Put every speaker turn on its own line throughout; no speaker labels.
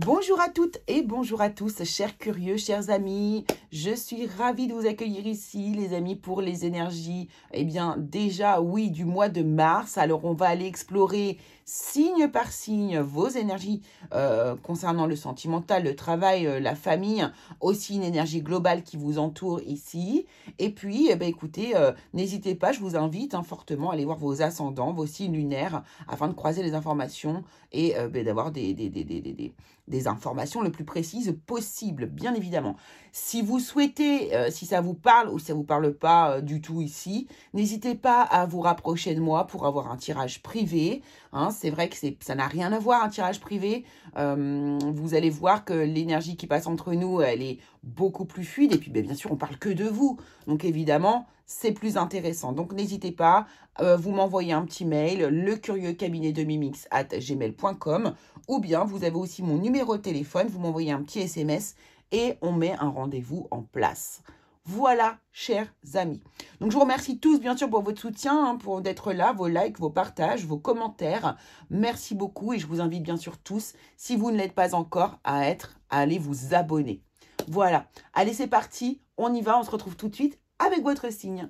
Bonjour à toutes et bonjour à tous, chers curieux, chers amis. Je suis ravie de vous accueillir ici, les amis, pour les énergies. Eh bien, déjà, oui, du mois de mars. Alors, on va aller explorer signe par signe vos énergies concernant le sentimental, le travail, la famille, aussi une énergie globale qui vous entoure ici. Et puis, eh bien, écoutez, n'hésitez pas, je vous invite fortement à aller voir vos ascendants, vos signes lunaires, afin de croiser les informations et d'avoir des informations le plus précises possible, bien évidemment. Si vous souhaitez, si ça vous parle ou si ça ne vous parle pas du tout ici, n'hésitez pas à vous rapprocher de moi pour avoir un tirage privé. C'est vrai que ça n'a rien à voir, un tirage privé. Vous allez voir que l'énergie qui passe entre nous, elle est beaucoup plus fluide. Et puis, bien sûr, on parle que de vous. Donc, évidemment, c'est plus intéressant. Donc, n'hésitez pas, vous m'envoyez un petit mail, lecurieuxcabinet2mimix@gmail.com, ou bien vous avez aussi mon numéro de téléphone, vous m'envoyez un petit SMS et on met un rendez-vous en place. Voilà, chers amis. Donc, je vous remercie tous, bien sûr, pour votre soutien, pour d'être là, vos likes, vos partages, vos commentaires. Merci beaucoup et je vous invite, bien sûr, tous, si vous ne l'êtes pas encore, à aller vous abonner. Voilà. Allez, c'est parti. On y va. On se retrouve tout de suite avec votre signe.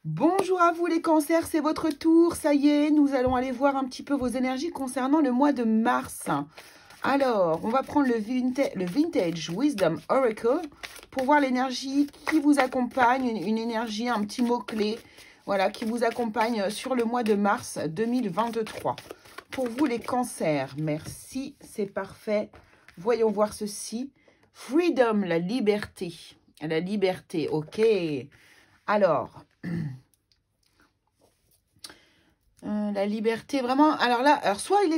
Bonjour à vous les cancers, c'est votre tour. Ça y est, nous allons aller voir un petit peu vos énergies concernant le mois de mars. Alors, on va prendre le Vintage Wisdom Oracle pour voir l'énergie qui vous accompagne, une énergie, un petit mot-clé, voilà, qui vous accompagne sur le mois de mars 2023. Pour vous les cancers, merci, c'est parfait. Voyons voir ceci. Freedom, la liberté. La liberté, ok. Alors, la liberté, vraiment. Alors là, soit il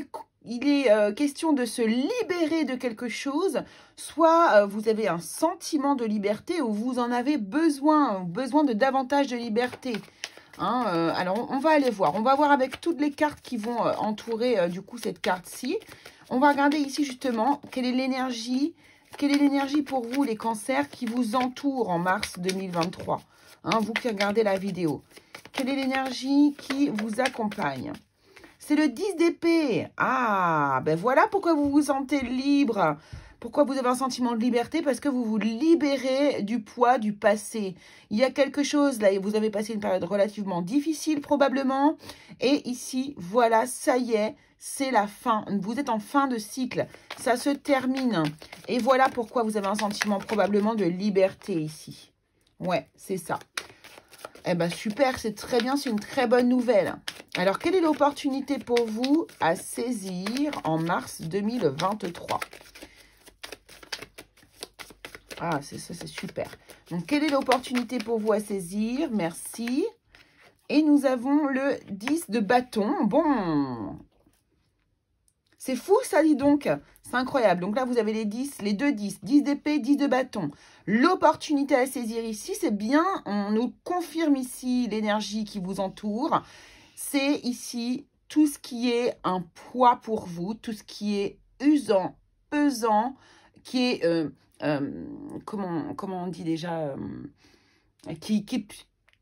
est question de se libérer de quelque chose, soit vous avez un sentiment de liberté ou vous en avez besoin de davantage de liberté. Alors, on va aller voir. On va voir avec toutes les cartes qui vont entourer du coup cette carte-ci. On va regarder ici justement quelle est l'énergie pour vous, les cancers, qui vous entourent en mars 2023. Vous qui regardez la vidéo. Quelle est l'énergie qui vous accompagne? C'est le 10 d'épée. Ah, ben voilà pourquoi vous vous sentez libre. Pourquoi vous avez un sentiment de liberté? Parce que vous vous libérez du poids du passé. Il y a quelque chose, là, et vous avez passé une période relativement difficile probablement. Et ici, voilà, ça y est, c'est la fin. Vous êtes en fin de cycle. Ça se termine. Et voilà pourquoi vous avez un sentiment probablement de liberté ici. Ouais, c'est ça. Eh bien, super, c'est très bien, c'est une très bonne nouvelle. Alors, quelle est l'opportunité pour vous à saisir en mars 2023? Ah, c'est ça, c'est super. Donc, quelle est l'opportunité pour vous à saisir? Merci. Et nous avons le 10 de bâton. Bon, c'est fou, ça, dis donc. C'est incroyable. Donc là, vous avez les 10, les deux 10. 10 d'épée, 10 de bâton. L'opportunité à saisir ici, c'est bien, on nous confirme ici l'énergie qui vous entoure. C'est ici tout ce qui est un poids pour vous, tout ce qui est usant, pesant, qui est, comment on dit déjà, qui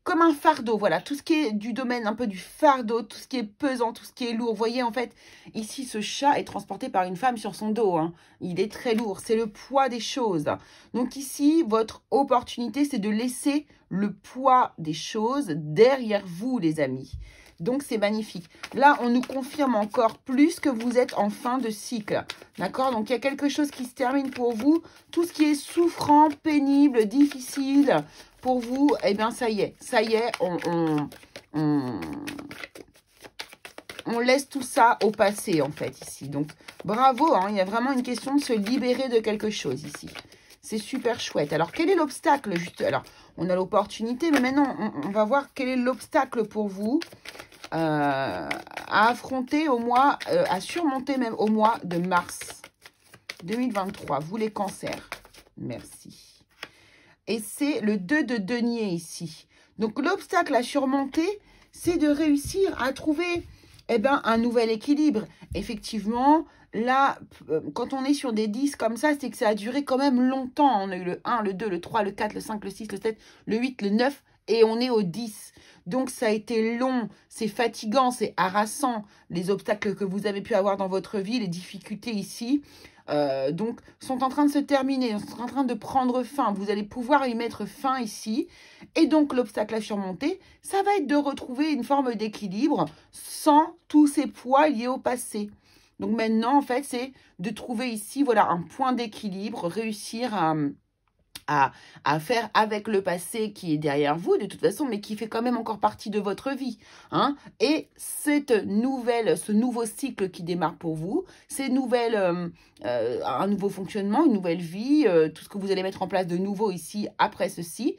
comme un fardeau, voilà, tout ce qui est du domaine un peu du fardeau, tout ce qui est pesant, tout ce qui est lourd. Vous voyez, en fait, ici, ce chat est transporté par une femme sur son dos. Il est très lourd, c'est le poids des choses. Donc ici, votre opportunité, c'est de laisser le poids des choses derrière vous, les amis. Donc, c'est magnifique. Là, on nous confirme encore plus que vous êtes en fin de cycle. D'accord? Donc, il y a quelque chose qui se termine pour vous. Tout ce qui est souffrant, pénible, difficile pour vous, eh bien, ça y est. Ça y est, on laisse tout ça au passé, en fait, ici. Donc, bravo, il y a vraiment une question de se libérer de quelque chose, ici. C'est super chouette. Alors, quel est l'obstacle? Juste, alors, on a l'opportunité, mais maintenant, on va voir quel est l'obstacle pour vous à affronter au mois, à surmonter même au mois de mars 2023. Vous, les cancers. Merci. Et c'est le 2 de denier ici. Donc, l'obstacle à surmonter, c'est de réussir à trouver un nouvel équilibre. Effectivement, là, quand on est sur des 10 comme ça, c'est que ça a duré quand même longtemps. On a eu le 1, le 2, le 3, le 4, le 5, le 6, le 7, le 8, le 9 et on est au 10. Donc, ça a été long, c'est fatigant, c'est harassant, les obstacles que vous avez pu avoir dans votre vie, les difficultés ici. Donc, sont en train de se terminer, sont en train de prendre fin. Vous allez pouvoir y mettre fin ici. Et donc, l'obstacle à surmonter, ça va être de retrouver une forme d'équilibre sans tous ces poids liés au passé. Donc, maintenant, en fait, c'est de trouver ici, voilà, un point d'équilibre, réussir à faire avec le passé qui est derrière vous, de toute façon, mais qui fait quand même encore partie de votre vie. Hein. Et ce nouveau cycle qui démarre pour vous, un nouveau fonctionnement, une nouvelle vie, tout ce que vous allez mettre en place de nouveau ici, après ceci,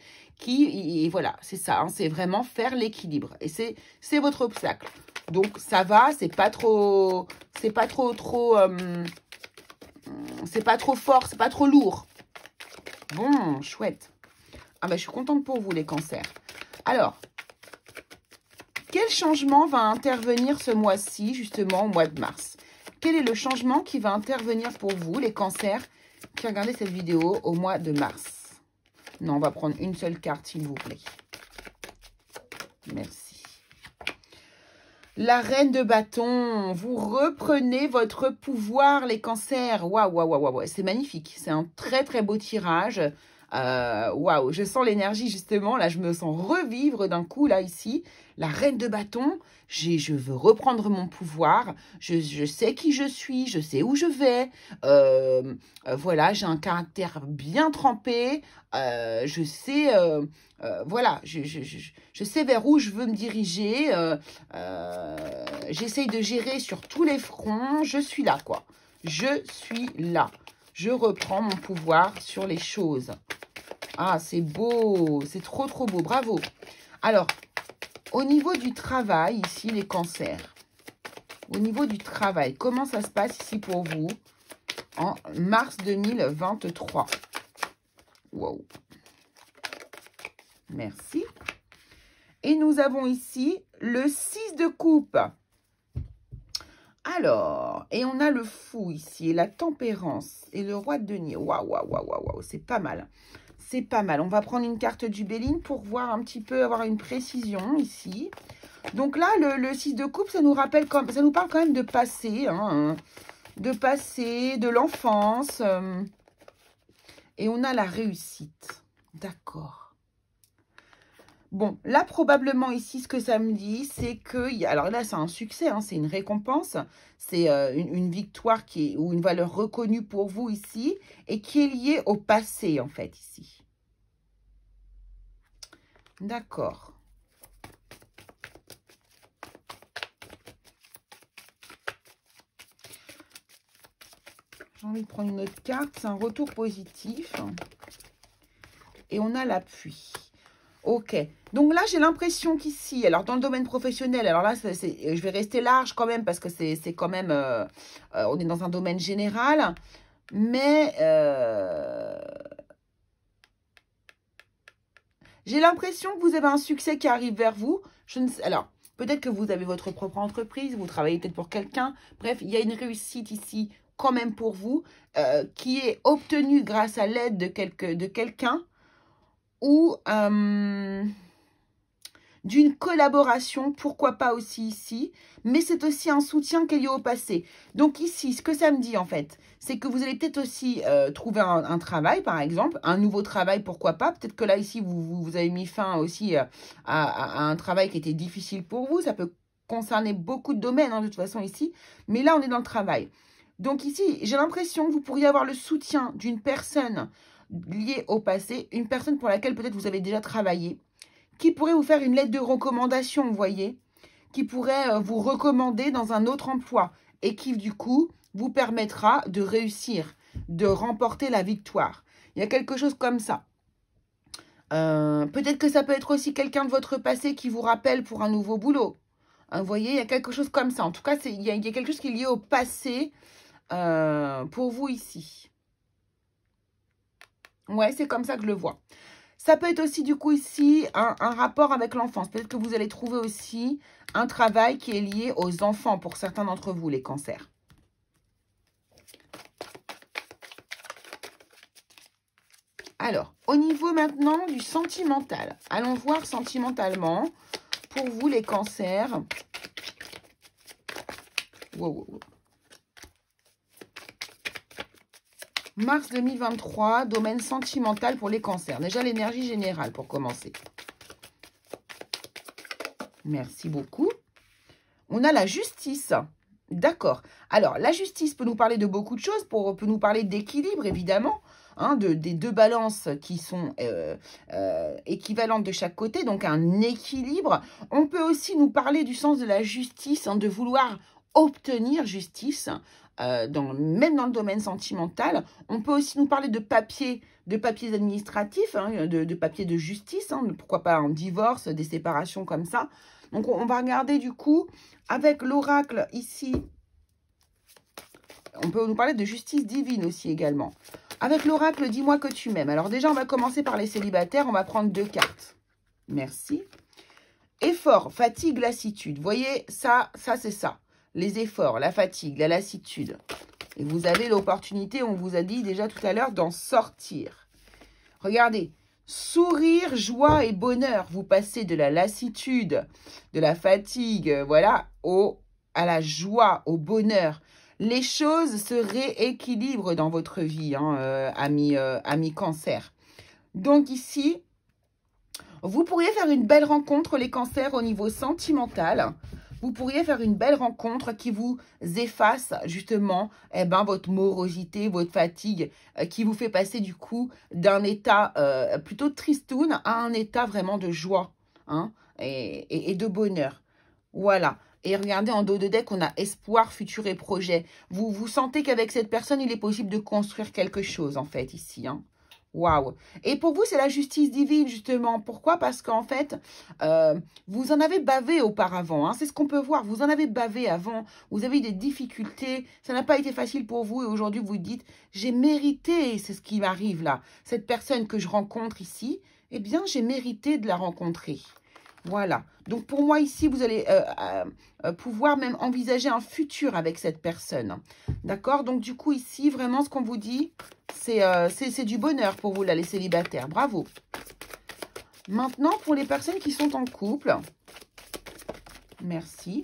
et voilà, c'est ça, hein, c'est vraiment faire l'équilibre. Et c'est votre obstacle. Donc, ça va, c'est pas trop fort, c'est pas trop lourd. Bon, chouette. Ah ben, je suis contente pour vous, les cancers. Alors, quel changement va intervenir ce mois-ci, justement, au mois de mars? Quel est le changement qui va intervenir pour vous, les cancers, qui regardez cette vidéo au mois de mars? Non, on va prendre une seule carte, s'il vous plaît. Merci. La reine de bâton, vous reprenez votre pouvoir, les cancers. Waouh, waouh, waouh, waouh, c'est magnifique. C'est un très, très beau tirage. Waouh, je sens l'énergie, justement. Là, je me sens revivre d'un coup, là, ici. La reine de bâton, je veux reprendre mon pouvoir. Je sais qui je suis, je sais où je vais. Voilà, j'ai un caractère bien trempé. Je sais... voilà, je sais vers où je veux me diriger. J'essaye de gérer sur tous les fronts. Je suis là, quoi. Je suis là. Je reprends mon pouvoir sur les choses. Ah, c'est beau. C'est trop, trop beau. Bravo. Alors, au niveau du travail, ici, les cancers. Au niveau du travail, comment ça se passe ici pour vous en mars 2023? Wow. Merci. Et nous avons ici le 6 de coupe. Alors, et on a le fou ici, et la tempérance, et le roi de denier. Waouh, waouh, waouh, waouh, c'est pas mal. C'est pas mal. On va prendre une carte du Béline pour voir un petit peu, avoir une précision ici. Donc là, le 6 de coupe, ça nous rappelle, ça nous parle quand même de passé, hein, de passé, de l'enfance. Et on a la réussite. D'accord. Bon, là, probablement, ici, ce que ça me dit, c'est que... Alors là, c'est un succès, hein, c'est une récompense. C'est une victoire ou une valeur reconnue pour vous ici et qui est liée au passé, en fait, ici. D'accord. J'ai envie de prendre une autre carte. C'est un retour positif. Et on a l'appui. Ok. Donc là, j'ai l'impression qu'ici, alors dans le domaine professionnel, alors là, je vais rester large quand même parce que c'est quand même, on est dans un domaine général. Mais j'ai l'impression que vous avez un succès qui arrive vers vous. Je ne sais, alors, peut-être que vous avez votre propre entreprise, vous travaillez peut-être pour quelqu'un. Bref, il y a une réussite ici quand même pour vous qui est obtenue grâce à l'aide de quelqu'un ou d'une collaboration, pourquoi pas aussi ici, mais c'est aussi un soutien qui est lié au passé. Donc ici, ce que ça me dit en fait, c'est que vous allez peut-être aussi trouver un travail, par exemple, un nouveau travail, pourquoi pas. Peut-être que là, ici, vous avez mis fin aussi à un travail qui était difficile pour vous. Ça peut concerner beaucoup de domaines, hein, de toute façon, ici. Mais là, on est dans le travail. Donc ici, j'ai l'impression que vous pourriez avoir le soutien d'une personne liée au passé, une personne pour laquelle peut-être vous avez déjà travaillé, qui pourrait vous faire une lettre de recommandation, vous voyez, qui pourrait vous recommander dans un autre emploi et qui, du coup, vous permettra de réussir, de remporter la victoire. Il y a quelque chose comme ça. Peut-être que ça peut être aussi quelqu'un de votre passé qui vous rappelle pour un nouveau boulot. Vous voyez, il y a quelque chose comme ça. En tout cas, il y a quelque chose qui est lié au passé pour vous ici. Ouais, c'est comme ça que je le vois. Ça peut être aussi, du coup, ici, un rapport avec l'enfance. Peut-être que vous allez trouver aussi un travail qui est lié aux enfants pour certains d'entre vous, les cancers. Alors, au niveau maintenant du sentimental. Allons voir sentimentalement pour vous les cancers. Wow. Mars 2023, domaine sentimental pour les cancers. Déjà l'énergie générale pour commencer. Merci beaucoup. On a la justice. D'accord. Alors, la justice peut nous parler de beaucoup de choses, peut nous parler d'équilibre, évidemment, hein, des deux balances qui sont équivalentes de chaque côté, donc un équilibre. On peut aussi nous parler du sens de la justice, hein, de vouloir obtenir justice, même dans le domaine sentimental. On peut aussi nous parler de papiers administratifs, hein, de papiers de justice, hein, pourquoi pas un divorce, des séparations comme ça. Donc, on va regarder du coup, avec l'oracle ici, on peut nous parler de justice divine aussi également. Avec l'oracle, dis-moi que tu m'aimes. Alors déjà, on va commencer par les célibataires. On va prendre 2 cartes. Merci. Effort, fatigue, lassitude. Vous voyez, ça c'est ça. Les efforts, la fatigue, la lassitude. Et vous avez l'opportunité, on vous a dit déjà tout à l'heure, d'en sortir. Regardez. Sourire, joie et bonheur. Vous passez de la lassitude, de la fatigue, voilà, à la joie, au bonheur. Les choses se rééquilibrent dans votre vie, hein, amis cancer. Donc ici, vous pourriez faire une belle rencontre, les cancers, au niveau sentimental. Vous pourriez faire une belle rencontre qui vous efface justement votre morosité, votre fatigue, qui vous fait passer du coup d'un état plutôt tristoun à un état vraiment de joie, hein, et de bonheur. Voilà. Et regardez, en dos de deck, on a espoir, futur et projet. Vous sentez qu'avec cette personne, il est possible de construire quelque chose en fait ici, hein. Waouh! Et pour vous, c'est la justice divine, justement. Pourquoi? Parce qu'en fait, vous en avez bavé auparavant. Hein. C'est ce qu'on peut voir. Vous en avez bavé avant. Vous avez eu des difficultés. Ça n'a pas été facile pour vous. Et aujourd'hui, vous dites, j'ai mérité, c'est ce qui m'arrive là. Cette personne que je rencontre ici, eh bien, j'ai mérité de la rencontrer. Voilà. Donc, pour moi, ici, vous allez pouvoir même envisager un futur avec cette personne. D'accord? Donc, du coup, ici, vraiment, ce qu'on vous dit, c'est du bonheur pour vous, là, les célibataires. Bravo. Maintenant, pour les personnes qui sont en couple, merci.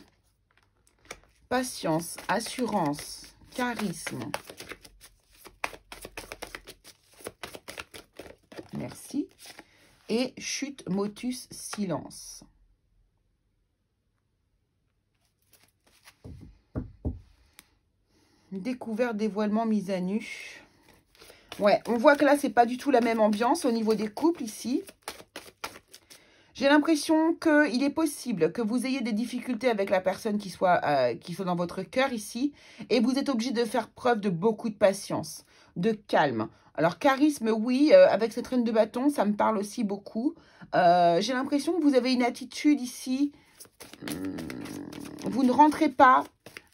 Patience, assurance, charisme. Merci. Et chute, motus, silence. Découverte, dévoilement, mise à nu. Ouais, on voit que là, c'est pas du tout la même ambiance au niveau des couples ici. J'ai l'impression qu'il est possible que vous ayez des difficultés avec la personne qui soit dans votre cœur ici. Et vous êtes obligé de faire preuve de beaucoup de patience, de calme. Alors, charisme, oui, avec cette reine de bâton, ça me parle aussi beaucoup. J'ai l'impression que vous avez une attitude ici. Vous ne rentrez pas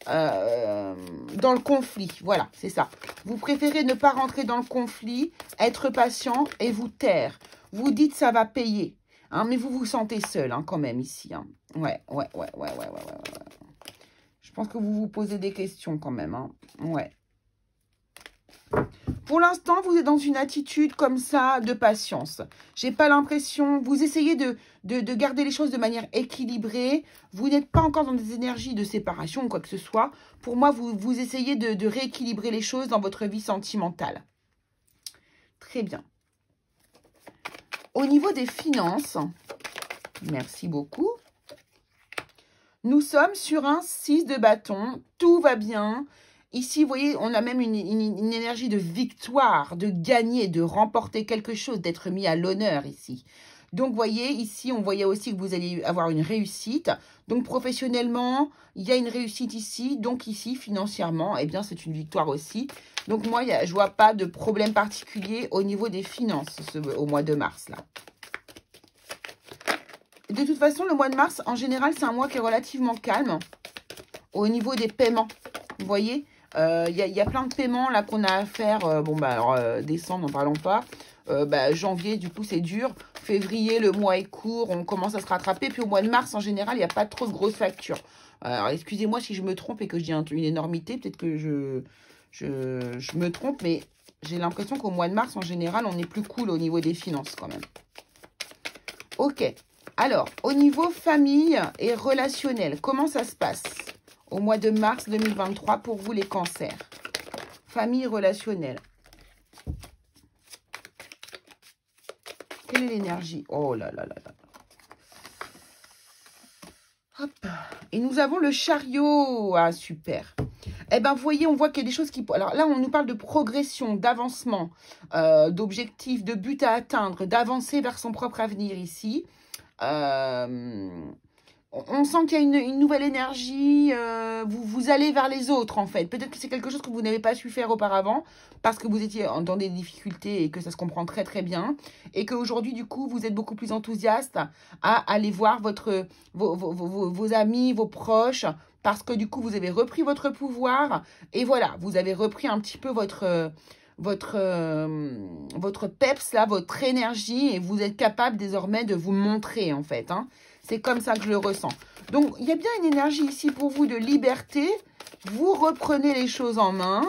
dans le conflit. Voilà, c'est ça. Vous préférez ne pas rentrer dans le conflit, être patient et vous taire. Vous dites ça va payer. Hein, mais vous vous sentez seul hein, quand même ici. Hein. Ouais. Je pense que vous vous posez des questions quand même. Hein. Ouais. Pour l'instant, vous êtes dans une attitude comme ça de patience. J'ai pas l'impression... Vous essayez de garder les choses de manière équilibrée. Vous n'êtes pas encore dans des énergies de séparation ou quoi que ce soit. Pour moi, vous essayez de rééquilibrer les choses dans votre vie sentimentale. Très bien. Au niveau des finances, merci beaucoup. Nous sommes sur un 6 de bâton. Tout va bien. Ici, vous voyez, on a même une énergie de victoire, de gagner, de remporter quelque chose, d'être mis à l'honneur ici. Donc, vous voyez, ici, on voyait aussi que vous allez avoir une réussite. Donc, professionnellement, il y a une réussite ici. Donc, ici, financièrement, eh bien, c'est une victoire aussi. Donc, moi, je ne vois pas de problème particulier au niveau des finances au mois de mars, là. De toute façon, le mois de mars, en général, c'est un mois qui est relativement calme au niveau des paiements. Vous voyez, il y a plein de paiements là qu'on a à faire. Décembre, n'en parlons pas. Janvier, du coup, c'est dur. Février, le mois est court. On commence à se rattraper. Puis au mois de mars, en général, il n'y a pas trop de grosses factures. Alors, excusez-moi si je me trompe et que je dis une énormité. Peut-être que je me trompe, mais J'ai l'impression qu'au mois de mars, en général, on est plus cool au niveau des finances quand même. Ok. Alors, au niveau famille et relationnel, comment ça se passe au mois de mars 2023 pour vous les cancers? Famille relationnelle. Quelle est l'énergie? Oh là là là là. Hop. Et nous avons le chariot. Ah, super. Eh bien, vous voyez, on voit qu'il y a des choses qui... Alors là, on nous parle de progression, d'avancement, d'objectifs, de buts à atteindre, d'avancer vers son propre avenir ici. On sent qu'il y a une nouvelle énergie, vous allez vers les autres en fait. Peut-être que c'est quelque chose que vous n'avez pas su faire auparavant parce que vous étiez dans des difficultés et que ça se comprend très très bien. Et qu'aujourd'hui du coup vous êtes beaucoup plus enthousiaste à aller voir vos amis, vos proches parce que du coup vous avez repris votre pouvoir et voilà, vous avez repris un petit peu votre peps là, votre énergie et vous êtes capable désormais de vous montrer en fait, hein. C'est comme ça que je le ressens. Donc, il y a bien une énergie ici pour vous de liberté. Vous reprenez les choses en main.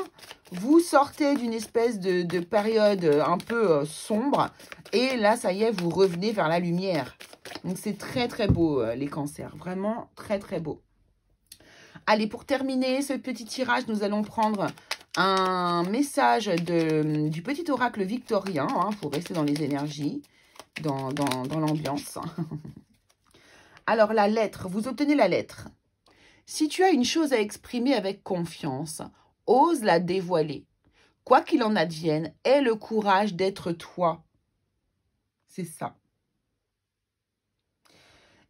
Vous sortez d'une espèce de période un peu sombre. Et là, ça y est, vous revenez vers la lumière. Donc, c'est très, très beau, les cancers. Vraiment très, très beau. Allez, pour terminer ce petit tirage, nous allons prendre un message du petit oracle victorien. Il faut rester dans les énergies, dans l'ambiance. Alors, la lettre, vous obtenez la lettre. Si tu as une chose à exprimer avec confiance, ose la dévoiler. Quoi qu'il en advienne, aie le courage d'être toi. C'est ça.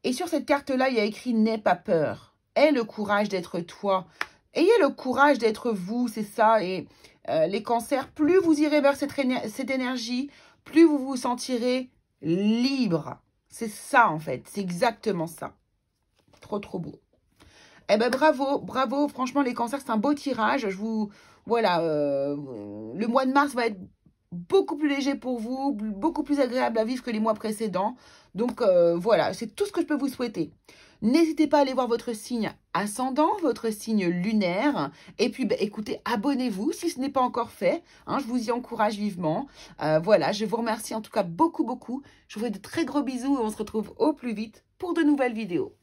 Et sur cette carte-là, il y a écrit « N'aie pas peur ». Aie le courage d'être toi. Ayez le courage d'être vous, c'est ça. Et les cancers, plus vous irez vers cette énergie, plus vous vous sentirez libre. C'est ça, en fait. C'est exactement ça. Trop, trop beau. Eh ben, bravo, bravo. Franchement, les cancers, c'est un beau tirage. Voilà, le mois de mars va être beaucoup plus léger pour vous, beaucoup plus agréable à vivre que les mois précédents. Donc, voilà, c'est tout ce que je peux vous souhaiter. N'hésitez pas à aller voir votre signe ascendant, votre signe lunaire. Et puis, bah, écoutez, abonnez-vous si ce n'est pas encore fait. Hein, je vous y encourage vivement. Voilà, je vous remercie en tout cas beaucoup, beaucoup. Je vous fais de très gros bisous et on se retrouve au plus vite pour de nouvelles vidéos.